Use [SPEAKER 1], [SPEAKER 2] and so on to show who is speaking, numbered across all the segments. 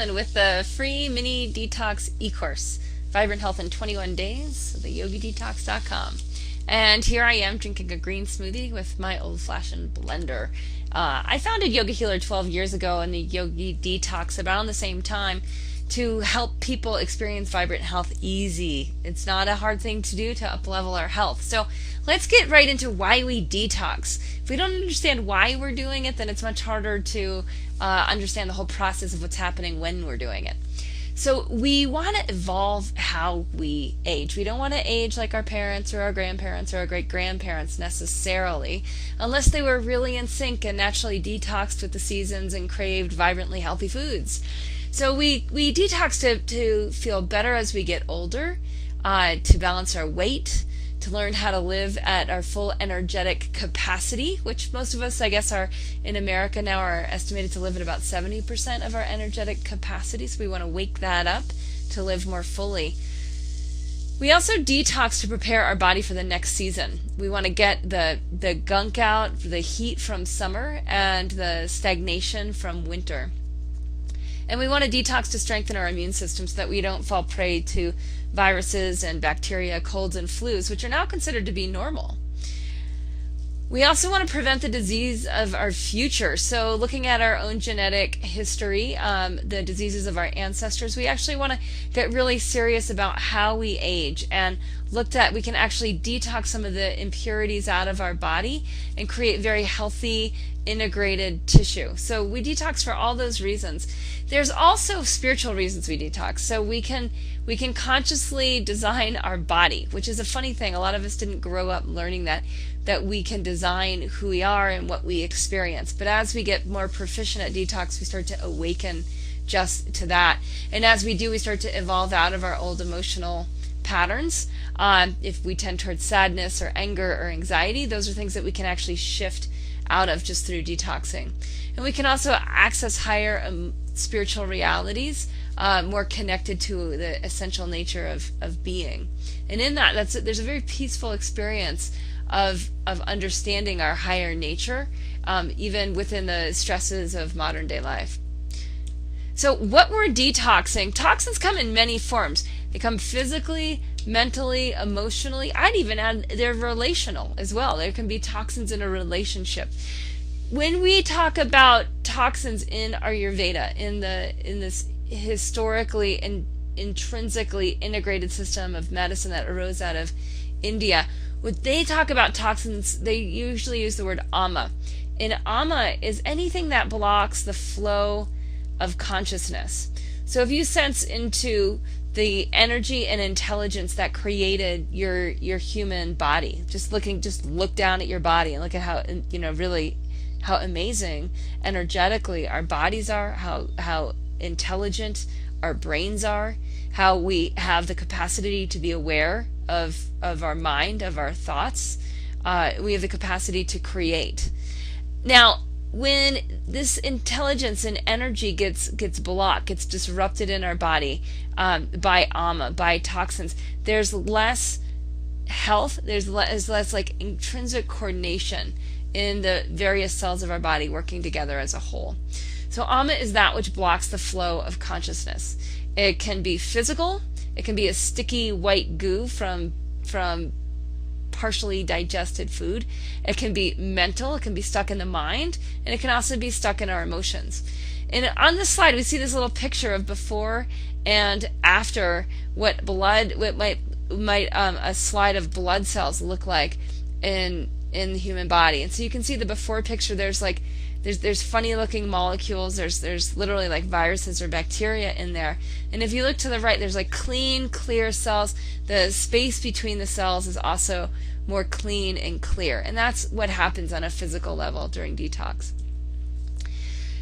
[SPEAKER 1] Carolyn with the free mini detox e-course, Vibrant Health in 21 Days, the Yogidetox.com. And here I am drinking a green smoothie with my old-fashioned blender. I founded Yoga Healer 12 years ago and the Yogidetox around the same time to help people experience vibrant health easy. It's not a hard thing to do to up-level our health. So let's get right into why we detox. If we don't understand why we're doing it, then it's much harder to understand the whole process of what's happening when we're doing it. So we want to evolve how we age. We don't want to age like our parents or our grandparents or our great-grandparents necessarily, unless they were really in sync and naturally detoxed with the seasons and craved vibrantly healthy foods. So we detox to feel better as we get older, to balance our weight, to learn how to live at our full energetic capacity, which most of us, I guess, are in America now are estimated to live at about 70% of our energetic capacity. So we want to wake that up to live more fully. We also detox to prepare our body for the next season. We want to get the gunk out, the heat from summer, and the stagnation from winter. And we want to detox to strengthen our immune system so that we don't fall prey to viruses and bacteria, colds and flus, which are now considered to be normal. We also want to prevent the disease of our future. So looking at our own genetic history, the diseases of our ancestors, we actually want to get really serious about how we age and looked at we can actually detox some of the impurities out of our body and create very healthy integrated tissue. So we detox for all those reasons. There's also spiritual reasons we detox. So we can consciously design our body, which is a funny thing. A lot of us didn't grow up learning that we can design who we are and what we experience. But as we get more proficient at detox, we start to awaken just to that. And as we do, we start to evolve out of our old emotional patterns. If we tend towards sadness or anger or anxiety, those are things that we can actually shift out of just through detoxing. And we can also access higher spiritual realities, more connected to the essential nature of being. And in that, there's a very peaceful experience of understanding our higher nature, even within the stresses of modern day life. So what we're detoxing, toxins come in many forms. They come physically, mentally, emotionally. I'd even add they're relational as well. There can be toxins in a relationship. When we talk about toxins in Ayurveda, in this historically and intrinsically integrated system of medicine that arose out of India, when they talk about toxins, they usually use the word ama. And ama is anything that blocks the flow of consciousness. So if you sense into the energy and intelligence that created your human body, just look down at your body and look at how, really how amazing energetically our bodies are, how intelligent our brains are, how we have the capacity to be aware of our mind, of our thoughts. We have the capacity to create. Now, when this intelligence and energy gets blocked, gets disrupted in our body by ama, by toxins, there's less health, there's less like intrinsic coordination in the various cells of our body working together as a whole. So ama is that which blocks the flow of consciousness. It can be physical, it can be a sticky white goo from partially digested food. It can be mental, it can be stuck in the mind, and it can also be stuck in our emotions. And on this slide we see this little picture of before and after what might a slide of blood cells look like in the human body. And so you can see the before picture, there's funny looking molecules, there's literally like viruses or bacteria in there. And if you look to the right, there's like clean, clear cells. The space between the cells is also more clean and clear. And that's what happens on a physical level during detox.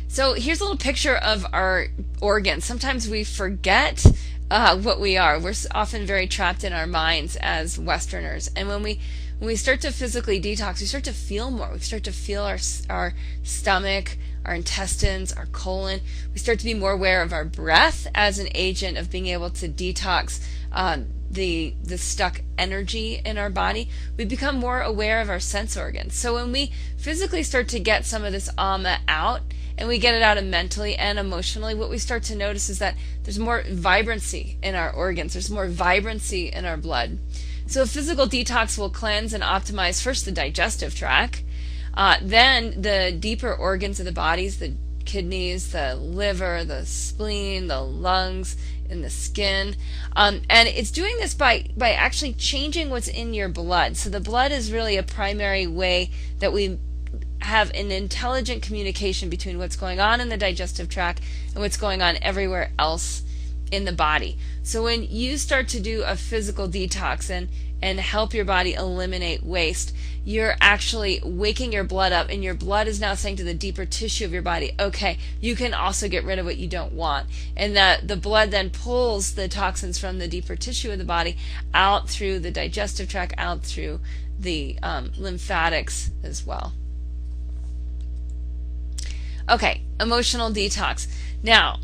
[SPEAKER 1] So here's a little picture of our organs. Sometimes we forget what we are. We're often very trapped in our minds as Westerners. And when we start to physically detox, we start to feel more. We start to feel our stomach, our intestines, our colon. We start to be more aware of our breath as an agent of being able to detox the stuck energy in our body. We become more aware of our sense organs. So when we physically start to get some of this ama out and we get it out mentally and emotionally, what we start to notice is that there's more vibrancy in our organs, there's more vibrancy in our blood. So a physical detox will cleanse and optimize first the digestive tract, then the deeper organs of the bodies, the kidneys, the liver, the spleen, the lungs, and the skin. And it's doing this by actually changing what's in your blood. So the blood is really a primary way that we have an intelligent communication between what's going on in the digestive tract and what's going on everywhere else in the body. So when you start to do a physical detox and help your body eliminate waste, you're actually waking your blood up, and your blood is now saying to the deeper tissue of your body, okay, you can also get rid of what you don't want. And that the blood then pulls the toxins from the deeper tissue of the body out through the digestive tract, out through the lymphatics as well. Okay, emotional detox. Now,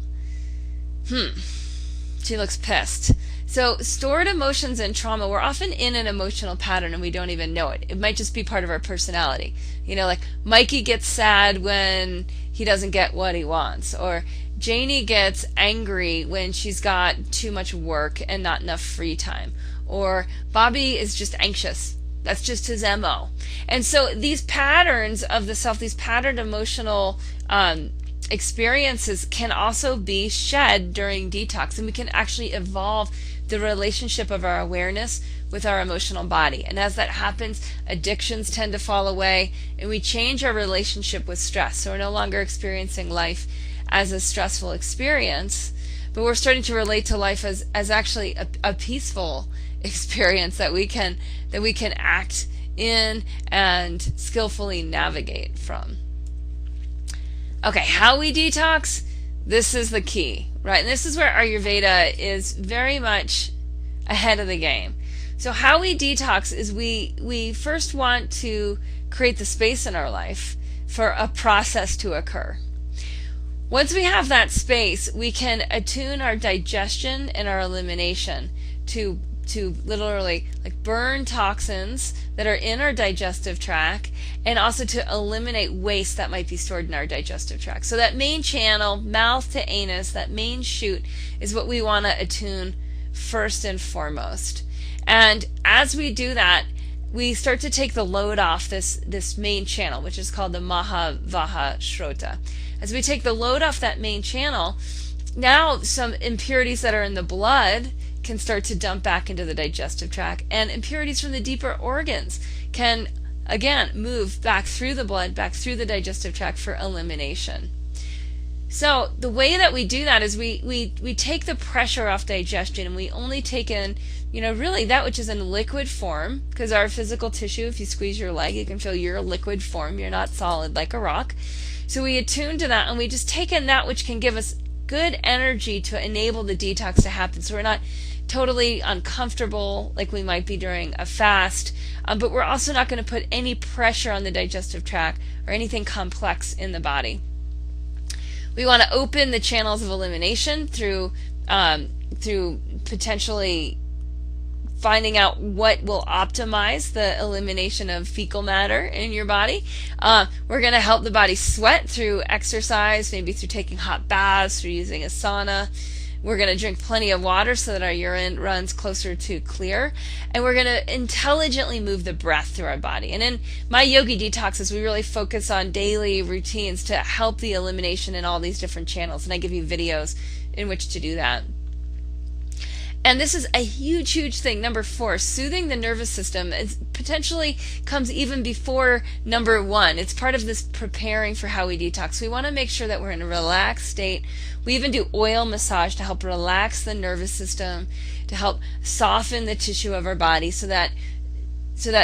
[SPEAKER 1] she looks pissed. So stored emotions and trauma, we're often in an emotional pattern and we don't even know it. It might just be part of our personality. You know, like Mikey gets sad when he doesn't get what he wants, or Janie gets angry when she's got too much work and not enough free time, or Bobby is just anxious. That's just his MO. And so these patterns of the self, these patterned emotional experiences can also be shed during detox, and we can actually evolve the relationship of our awareness with our emotional body. And as that happens, addictions tend to fall away, and we change our relationship with stress. So we're no longer experiencing life as a stressful experience, but we're starting to relate to life as actually a peaceful experience that we can act in and skillfully navigate from. Okay, how we detox, this is the key, right? And this is where Ayurveda is very much ahead of the game. So how we detox is we first want to create the space in our life for a process to occur. Once we have that space, we can attune our digestion and our elimination to literally like burn toxins that are in our digestive tract, and also to eliminate waste that might be stored in our digestive tract. So that main channel, mouth to anus, that main chute is what we want to attune first and foremost. And as we do that, we start to take the load off this main channel, which is called the Mahavaha Shrota. As we take the load off that main channel, now some impurities that are in the blood can start to dump back into the digestive tract, and impurities from the deeper organs can again move back through the blood, back through the digestive tract for elimination. So the way that we do that is we take the pressure off digestion, and we only take in, really that which is in liquid form, because our physical tissue, if you squeeze your leg, you can feel you're a liquid form, you're not solid like a rock. So we attune to that, and we just take in that which can give us good energy to enable the detox to happen. So we're not totally uncomfortable like we might be during a fast, but we're also not going to put any pressure on the digestive tract or anything complex in the body. We want to open the channels of elimination through potentially finding out what will optimize the elimination of fecal matter in your body. We're going to help the body sweat through exercise, maybe through taking hot baths, through using a sauna. We're going to drink plenty of water so that our urine runs closer to clear. And we're going to intelligently move the breath through our body. And in my Yogidetoxes, we really focus on daily routines to help the elimination in all these different channels. And I give you videos in which to do that. And this is a huge, huge thing. Number 4, soothing the nervous system potentially comes even before number 1. It's part of this preparing for how we detox. We want to make sure that we're in a relaxed state. We even do oil massage to help relax the nervous system, to help soften the tissue of our body so that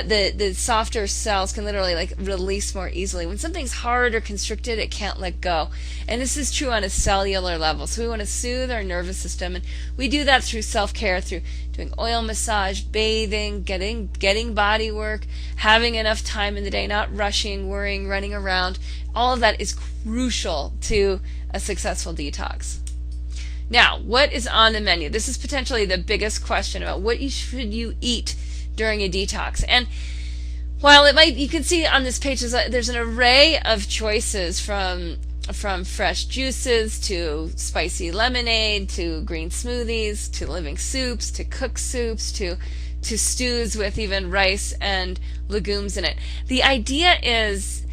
[SPEAKER 1] the softer cells can literally release more easily. When something's hard or constricted, it can't let go. And this is true on a cellular level. So we want to soothe our nervous system, and we do that through self-care, through doing oil massage, bathing, getting body work, having enough time in the day, not rushing, worrying, running around. All of that is crucial to a successful detox. Now, what is on the menu? This is potentially the biggest question about what should you eat during a detox. And while you can see on this page there's an array of choices from from fresh juices to spicy lemonade to green smoothies to living soups to cooked soups to stews with even rice and legumes in it. The idea is,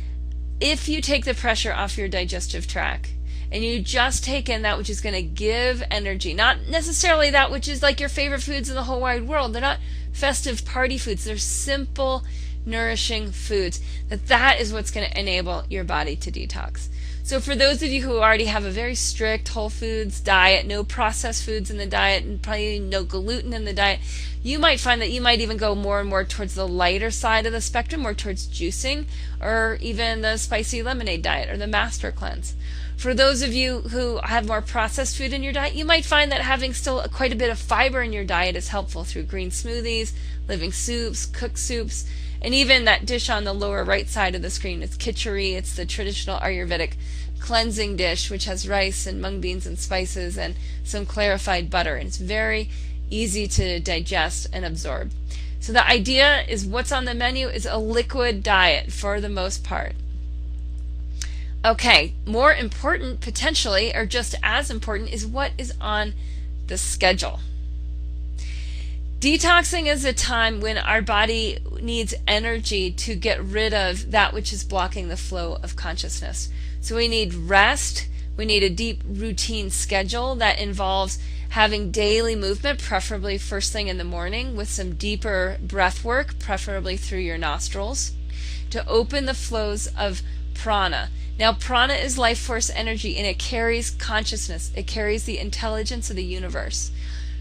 [SPEAKER 1] if you take the pressure off your digestive tract and you just take in that which is going to give energy, not necessarily that which is like your favorite foods in the whole wide world. They're not festive party foods. They're simple, nourishing foods. That is what's going to enable your body to detox. So for those of you who already have a very strict whole foods diet, no processed foods in the diet, and probably no gluten in the diet, you might find that you might even go more and more towards the lighter side of the spectrum, more towards juicing, or even the spicy lemonade diet or the master cleanse. For those of you who have more processed food in your diet, you might find that having still quite a bit of fiber in your diet is helpful through green smoothies, living soups, cooked soups, and even that dish on the lower right side of the screen. It's khichdi. It's the traditional Ayurvedic cleansing dish, which has rice and mung beans and spices and some clarified butter. And it's very easy to digest and absorb. So the idea is, what's on the menu is a liquid diet for the most part. Okay, more important potentially, or just as important, is what is on the schedule. Detoxing is a time when our body needs energy to get rid of that which is blocking the flow of consciousness. So we need rest, we need a deep routine schedule that involves having daily movement, preferably first thing in the morning, with some deeper breath work, preferably through your nostrils, to open the flows of prana. Now, prana is life force energy, and it carries consciousness. It carries the intelligence of the universe.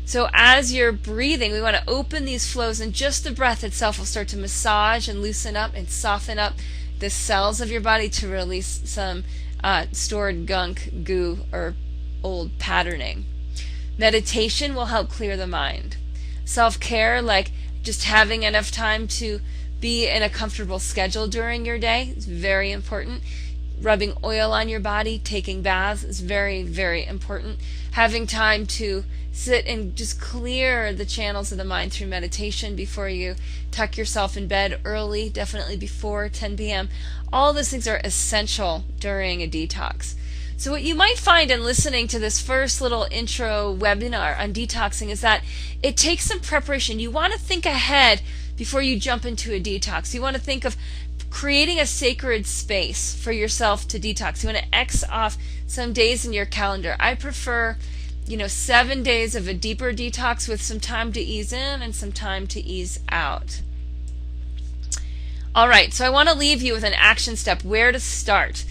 [SPEAKER 1] So as you're breathing, we want to open these flows, and just the breath itself will start to massage and loosen up and soften up the cells of your body to release some stored gunk, goo, or old patterning. Meditation will help clear the mind. Self-care, like just having enough time to be in a comfortable schedule during your day, is very important. Rubbing oil on your body, taking baths is very, very important. Having time to sit and just clear the channels of the mind through meditation before you tuck yourself in bed early, definitely before 10 p.m. All those things are essential during a detox. So what you might find in listening to this first little intro webinar on detoxing is that it takes some preparation. You want to think ahead before you jump into a detox. You want to think of creating a sacred space for yourself to detox. You want to X off some days in your calendar. I prefer 7 days of a deeper detox with some time to ease in and some time to ease out. All right, so I want to leave you with an action step, where to start.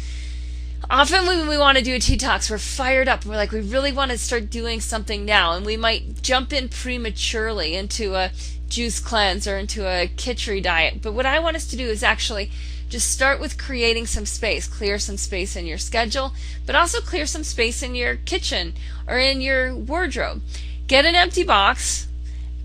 [SPEAKER 1] Often when we want to do a detox, we're fired up. We're like, we really want to start doing something now, and we might jump in prematurely into a juice cleanse or into a khichdi diet. But what I want us to do is actually just start with creating some space. Clear some space in your schedule, but also clear some space in your kitchen or in your wardrobe. Get an empty box,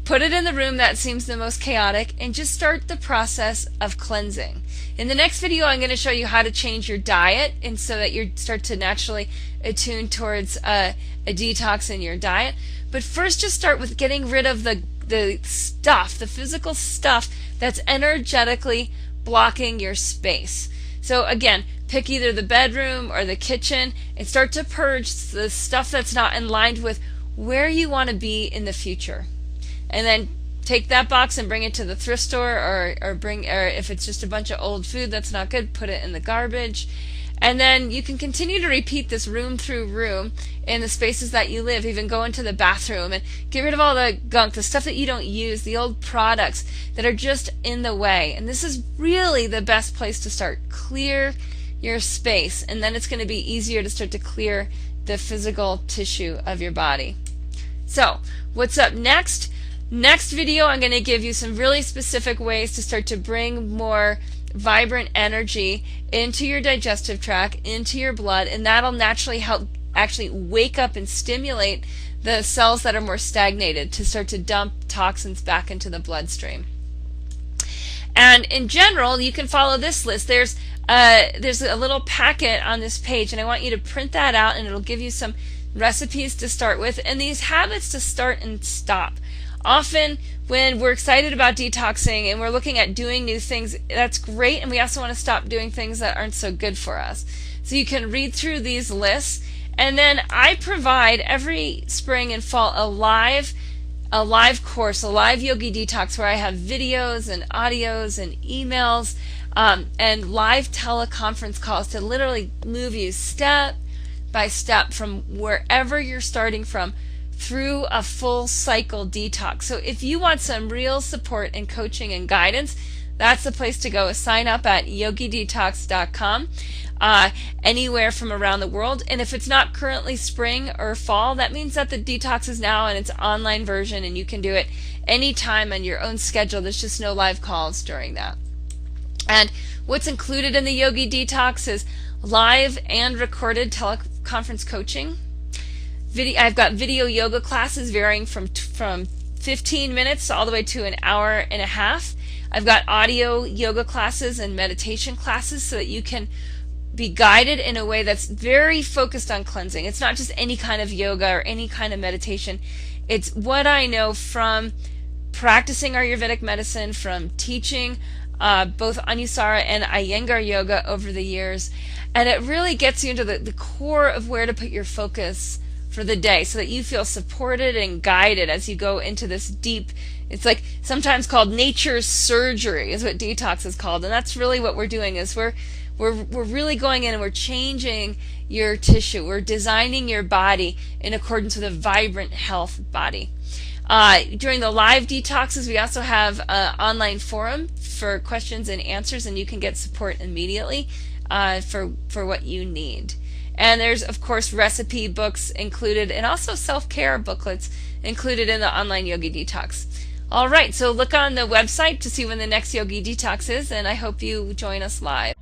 [SPEAKER 1] put it in the room that seems the most chaotic, and just start the process of cleansing. In the next video, I'm going to show you how to change your diet, and so that you start to naturally attune towards a detox in your diet. But first, just start with getting rid of the stuff, the physical stuff that's energetically blocking your space. So again, pick either the bedroom or the kitchen and start to purge the stuff that's not in line with where you want to be in the future. And then take that box and bring it to the thrift store, or if it's just a bunch of old food that's not good, put it in the garbage. And then you can continue to repeat this room through room in the spaces that you live. Even go into the bathroom and get rid of all the gunk, the stuff that you don't use, the old products that are just in the way. And this is really the best place to start. Clear your space, and then it's going to be easier to start to clear the physical tissue of your body. So what's up next? Next video, I'm going to give you some really specific ways to start to bring more vibrant energy into your digestive tract, into your blood, and that'll naturally help actually wake up and stimulate the cells that are more stagnated to start to dump toxins back into the bloodstream. And in general, you can follow this list. There's a little packet on this page, and I want you to print that out, and it'll give you some recipes to start with and these habits to start and stop. often when we're excited about detoxing and we're looking at doing new things, that's great, and we also want to stop doing things that aren't so good for us. So you can read through these lists, and then I provide every spring and fall a live course, a live Yogi Detox, where I have videos and audios and emails and live teleconference calls to literally move you step by step from wherever you're starting from through a full cycle detox. So if you want some real support and coaching and guidance, that's the place to go. Sign up at Yogidetox.com. Anywhere from around the world. And if it's not currently spring or fall, that means that the detox is now in its online version and you can do it anytime on your own schedule. There's just no live calls during that. And what's included in the Yogi Detox is live and recorded teleconference coaching. I've got video yoga classes varying from 15 minutes all the way to an hour and a half. I've got audio yoga classes and meditation classes so that you can be guided in a way that's very focused on cleansing. It's not just any kind of yoga or any kind of meditation. It's what I know from practicing Ayurvedic medicine, from teaching both Anusara and Iyengar yoga over the years. And it really gets you into the core of where to put your focus for the day so that you feel supported and guided as you go into this deep, it's like sometimes called nature's surgery is what detox is called. And that's really what we're doing, is we're really going in and we're changing your tissue. We're designing your body in accordance with a vibrant health body. During the live detoxes, we also have an online forum for questions and answers, and you can get support immediately for what you need. And there's, of course, recipe books included, and also self-care booklets included in the online Yogi Detox. All right, so look on the website to see when the next Yogi Detox is, and I hope you join us live.